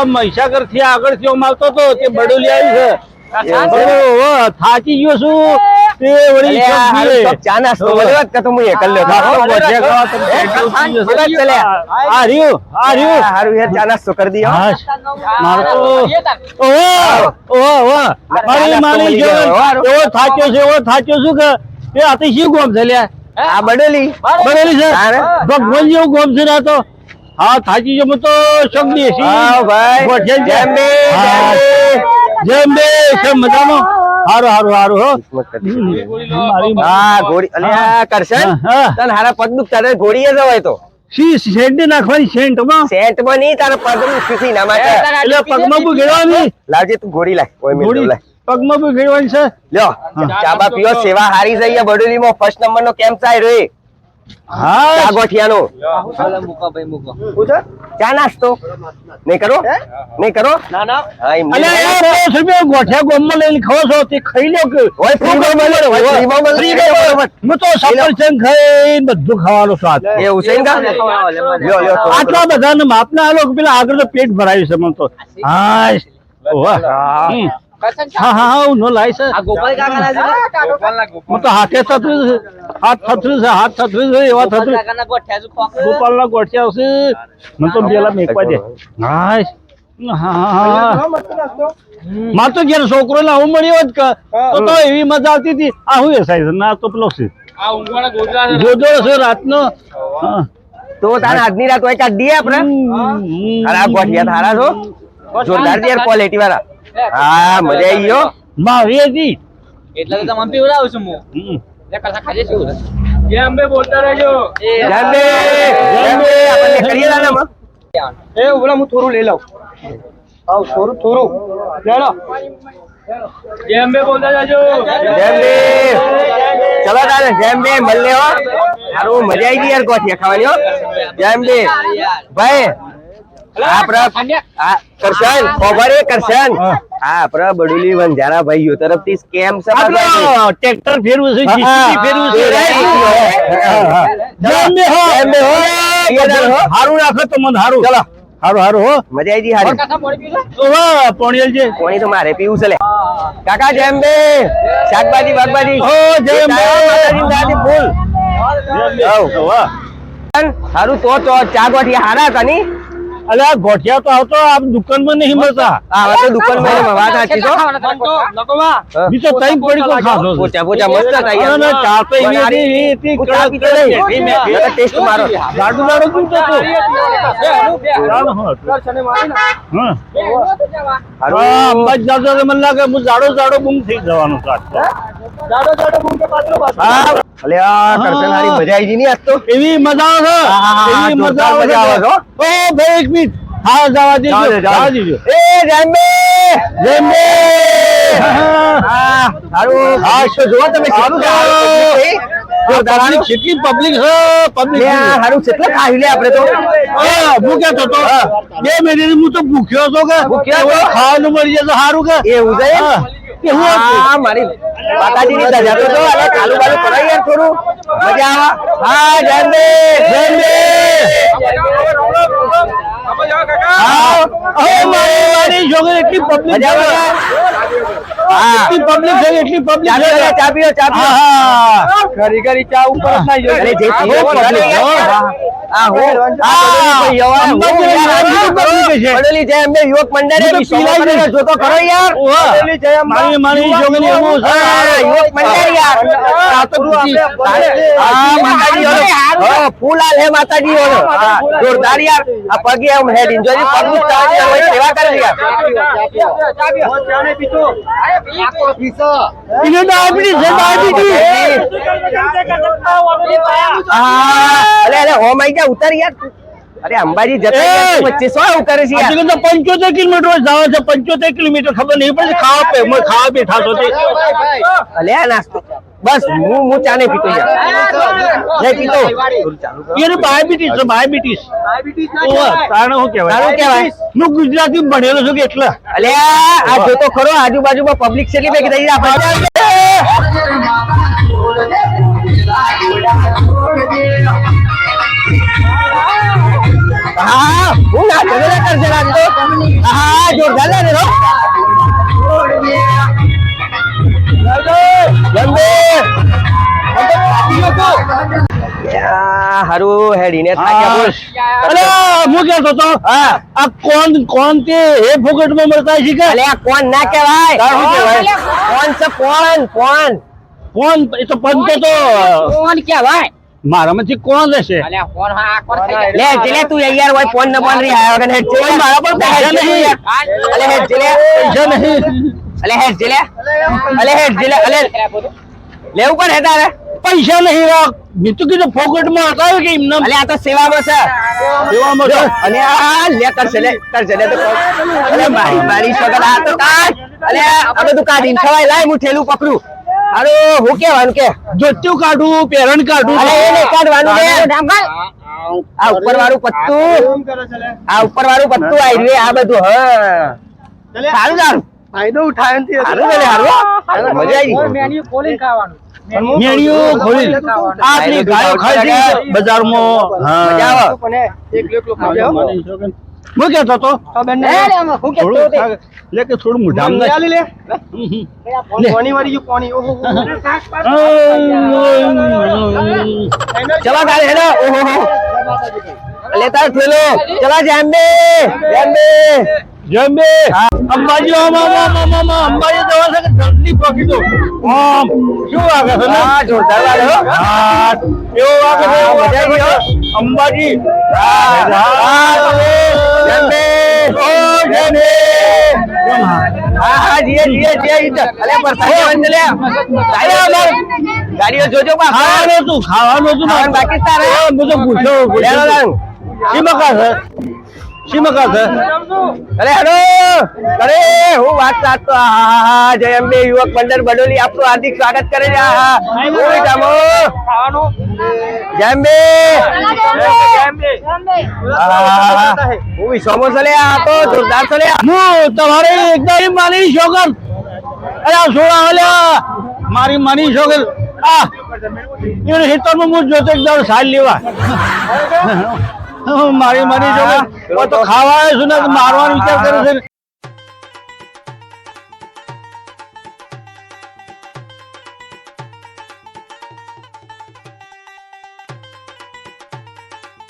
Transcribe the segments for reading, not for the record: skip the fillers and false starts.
મહીસાગર થી આગળ થી માલતો તો તે બડોલી આવી છે થાકી ગયો છું તે વળી ચા નાસ્તો બરાબર કે તો હું એકલ લેતો હારું યાર ચા નાસ્તો કરી દીયો મારો થાક્યો છે એવો થાક્યો છું કે એ આથી શું ગોમ છે લ્યા આ બડોલી છે ભગવાન જેવું ગોમ છે ને તો હા થાકી ગયો તો શબ્દી જેમ બે મજામાં હારું હારું હારું હો હા ઘોડી અલ્યા કરશન તને હારા પગ દુખતા રે ઘોડીએ જવાય તો સેન્ટ નાખવાની સેન્ટ માં નહીં તારા પગ દુખી ના માટે એટલે પગમાં બુ ગેડવાની લાવજે તું ઘોડી લાય કોઈ મિનિટ લાય પગમાં બુ ગેડવાની છે લ્યો ચાબા પીઓ સેવા હારી જઈએ બડોલી માં ફર્સ્ટ નંબર નો કેમ્પ ચાઈ રહ્યો હા ગોઠિયાનો ચા નાસ્તો નહીં કરો ના ગોઠિયા ગોમમાં લઈને ખાવો છો તે ખાઈ લો કે હું તો સફરજન ખાઈ બધું ખાવાનું સ્વાદ એવું છે આટલા બધા માપના આલો પેલા આગળ તો પેટ ભરાયું છે મને તો હા નો લાય છે તો હાથે થતું હાથ થતું છે એવા થતું ગોપાલ ના ગોઠિયા આવશે મને તો પેલા મેકવા દે માર તો જયારે છોકરો ને આવું મળ્યો જ તો એવી મજા આવતી હતી આ હું એસાય ના તો પેલો છે જોજો છે રાતનો તો તારા આજની રાત હોય કાઢ દઈએ આપણે આ ગોઠિયા થારા છો જોરદાર યાર ક્વોલિટી વાળા હા મજા આવી ગયો મારી હતી એટલે તો તમને પીવડાવું છું હું જે કથા ખાજે છું જેમ બે બોલતા રહેજો જેમ બે આપણે કરીએ દાદા એ ઓલા હું થોડું લઈ લઉં આવ થોડું લે લો જેમ બે બોલતા જાજો જેમ બે ચલો દાદા જેમ બે મળને હો સારું મજા આવી ગઈ યાર ગોઠિયા ખાવાની હો જેમ બે ભાઈ કરશન આપડા બડુલી વંજારા ભાઈઓ તરફથી સ્કેમ ટ્રેક્ટર ફેરવું છે હારું રાખો તો મને હારું ચલો હારું હો મજા આવી હારી પોણીલ છે પોણી તો મારે પીવું છે લે કાકા જેમ બે શાકભાજી બાગભાજી ફૂલ હારું તો ચા ગોઠિયા હારા હતા ની અલે આ ગોઠિયા તો આવતો આ દુકાનમાં નહીં મળતા આ તો દુકાનમાં વાત સાચી તો બીજો તઈ પડી કો ખાધો પોચા મસ્ત હતા યાર ના ચા તો એવી ટેસ્ટ મારો ગાડું કેમ તો અંબાજ જાતો મને લાગે હું જાડો બૂમ થઈ જવાનું સાથ જાડો બૂમ કે પાત્રો અલે આ કરશન હારી મજા આવી ગઈ ની આજ તો એવી મજા આવે એવી મજા આવે ઓ ભાઈ એક મિનિટ હા જવા દેજો એ જેમ્બે હારું હા જો તમે કેટલી પબ્લિક છે હારું કેટલા ખાઈ લે આપણે તો ભૂખ્યા તો 2 મિનિટ હું તો ભૂખ્યો હતો કે ખાવાનું મળી જશે સારું કે એવું છે મારી માતાજી ની દયા તો અલે ચાલુ બાલુ કરાય યાર થોડું મજા આવે હા જેમ્બે મારી છોકરી એટલી પબ્લિક એટલી પબ્લિક ચા પીઓ ઘરી ચા ઉપર યુવક મંડળ જોતો ખરો યાર મારી છોકરી એવું યુવક મંડળ યાર ફૂલ આલ હે માતાજી જોરદાર યાર આ પગે એમ હેડ એન્જોય પબ્લિક સેવા કરે યાર અરે હો માઈ જા ઉતાર યાર અરે અંબાજી જતા 2500 ઉતારે છે યાર 75 કિલોમીટર જાવ છે 75 કિલોમીટર ખબર નહીં પડે ખાવા બેઠા તો અલે આ નાસ્તો બસ હું ચા નહીં પીતો યાર નહીં પીતો યાર ડાયાબિટીસ તાણે હું કહેવાય હું ગુજરાતી ભણેલો છું કે એટલે અલે આ જો તો ખરો આજુબાજુમાં પબ્લિક કેટલી ભેગી થઈ આપણે હા હું ના ચલે કરશે રાત તો હા જોરદાર લે રો હારું હેડીને થાક્યા બોલ અરે હું કહેતો તો હા આ કોણ તે એ ફોકટમાં મળતા છે કે અલે આ કોણ ના કહેવાય તાર શું કહેવાય? કોણ છે કોણ કોણ એ તો પંતો તો કોણ કહેવાય? મારામાંથી કોણ રહેશે અલ્યા કોણ હા આ કોણ થઈ લે જેલે તું યાર હોય ફોન ન બોલ રહી આયો કે હેડ કોઈ મારા પર પૈસા નહીં. અલે હેડ જેલે પૈસા નહીં અલે હેડ જેલે અલે લેવું પણ હેતા રે પૈસા નહીં રાખ મેં તો કીધું ફોકટમાં હટાવ્યું કે એમને અલે આ તો સેવામાં છે સેવામાં છે. અને આ લે કરશે લે તો અલે મારી સગન આ તો કાઢ અલે આ બધું કાઢીને ખવાય લાય હું ઠેલું પકડું અરે હું કેવાનું કે જોત્યું કાઢું પેરણ કાઢું અલે એ નહીં કાઢવાનું લે આ ઉપર વાળું પત્તું આ ઉપર વાળું પત્તું આવી રહ્યું આ બધું હા સારું સારું ફાયદો ઉઠાય ને સારું લે હારું મજા આવી મેન્યુ ખોલીને ખાવાનું મેળીઓ ખોલી આપણી ગાયો ખાઈ છે બજારમાં મજા આવે હું કહેતો તો હું કે થોડું લે કે થોડું મોઢામ નાખ. લે લે. કોની વાળી જો કોની ઓહો ચલો ગાડી હેડો ઓહો અલે તાર થેલો ચલા જાંબે જંબે અંબાજી અંબાજી દવા છે કે જલ્દી પકડી દો આમ શું વાગે છે ને હા જોરદાર વાળો હા એવું વાગે છે મજા આવી હો. અંબાજી જાંબે ઓ જંબે હા જીએ અલે પરસાઈ બંધ લે ગાડીઓ જોજો બા ખાવાનું હતું ખાવાનું બાકી તારે? બધું પૂછ્યો શીમકા છે અરે હેડો અરે હું વાત સાચતો હા જય અંબે યુવક મંડળ બડોલી આપનું હાર્દિક સ્વાગત કરે છે ઓય જામો જય અંબે હું વિશ્વમો ચલે આ તો જોરદાર ચલે હું તમારે એકદમ માની છોકર અરે આ છોડા અલ્યા મારી માની છોકર આ એને હિતરમાં હું જોતો એકદમ સાલ લેવા મારી છોકર તો ખાવા આવ્યો છું ને મારવાનો વિચાર કરે છે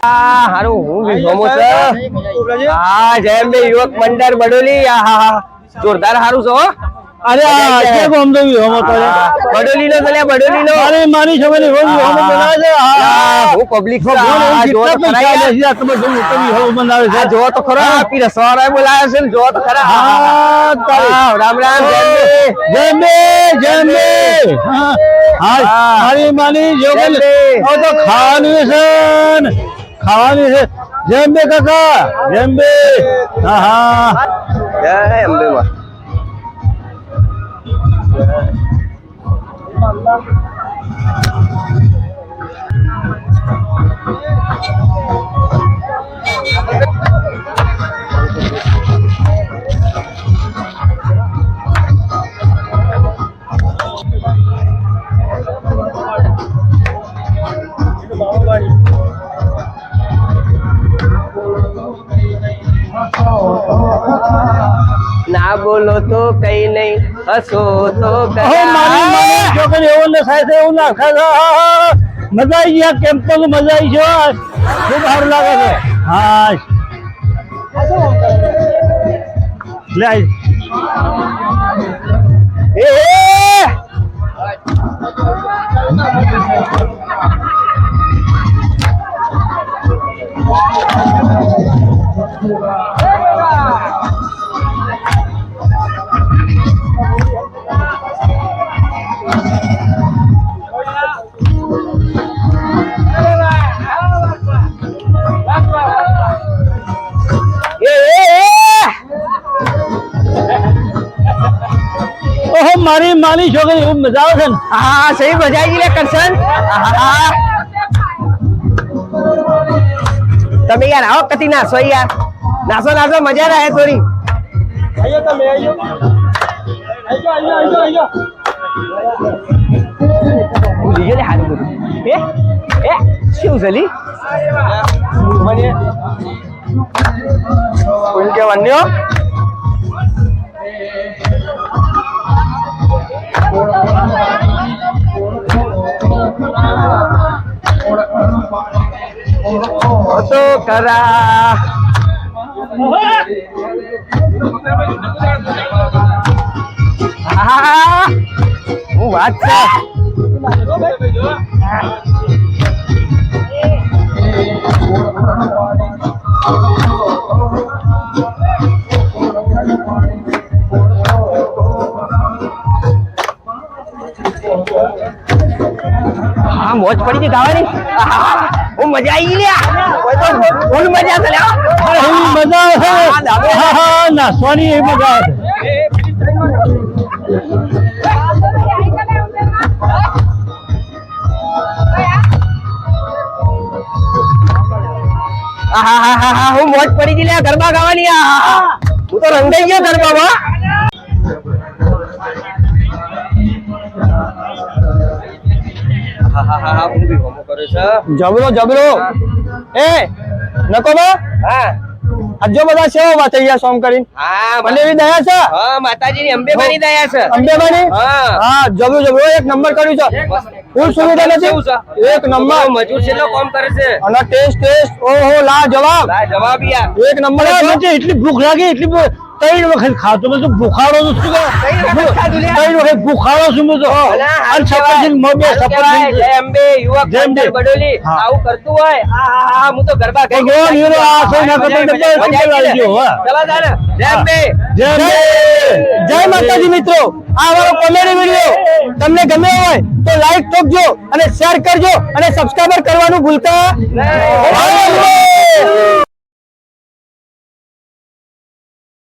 હારું હું વિશ્વમો છે હા જય અંબે યુવક મંડળ બડોલી હા જોરદાર હારું છો હો. અરે આ કે ગોમ દો હોમો તો બડોલી નો ચલે બડોલી નો અરે મારી છોકરી હોમ હોમો બનાવે છે હું પબ્લિક બનાવે છે જો તો ખરો આપી રસવાળા બોલાયા છે ને જો તો ખરા હા રામ રામ જમે હા મારી માની છોકરી તો ખાવાની છે જમે કાકા જમે હા જય અંબે માં ના બોલો તો કઈ નહીં હસો તો મારી છોકરી એવું ને થાય છે એવું ના થાય મજા આવી ગયા કેમ્પમાં મજા આવી છે ખૂબ સારું લાગે છે હા લે એ ઓહો મારી માની છોકરી એવું મજા આવે છે ને હા સહી મજા આવી લે કરશન તમે યાર આવો કતી નાસો યાર નાસો મજા રહે થોડી આયો તમે આયો ભૂલી ગયો લે હારું બધું એ શું ચલી મને કોઈ કે વન્યો તો કરા હા હું વાત છે હા મોજ પડી ગઈ ગાવાની હું મજા આવી લ્યા કોઈ તો ફૂલ મજા છે લ્યા એવી મજા આવે હા હા નાસવાની એવી મજા આવે આહાહાહા, હું મોજ પડી ગઈ લ્યા ગરબા ગાવાની આહાહા. હું તો રંગાઈ ગયો ગરબામાં આહાહાહા, હું બી હોમો કર્યો છે. જબરો જબરો એ નકો બા હા આજો બધા સેવા થઈ સોમ કરીને હા મને એવી દયા છે હા માતાજીની અંબેમાની દયા છે અંબેમાની હા હા જબરો જબરો એક નંબર કર્યું છે ફૂલ સુવિધા નથી એક નંબર મજૂર છે કોમ કરે છે અને ટેસ્ટ ઓહો લા જવાબ યાર એક નંબર એટલી ભૂખ લાગી એટલી 3 વખત ખાતો મેં તો ભૂખાડો છું ત્રણ વખત ભૂખાડો છું મેં તો અને સફરજન મોબે સફરજન જય અંબે યુવક મંડળ બડોલી આવું કરતું હોય આહાહા, હું તો ગરબા ગઈ ભગવાન હીરો આ સોના કતર ડબ્બે આવી ગયો હા ચલા જાને જય અંબે જય અંબે. જય માતાજી મિત્રો આ અમારો કોમેડી વિડિયો તમને ગમે હોય તો લાઈક ઠોકજો અને શેર કરજો અને સબસ્ક્રાઇબર કરવાનું ભૂલતા નહીં.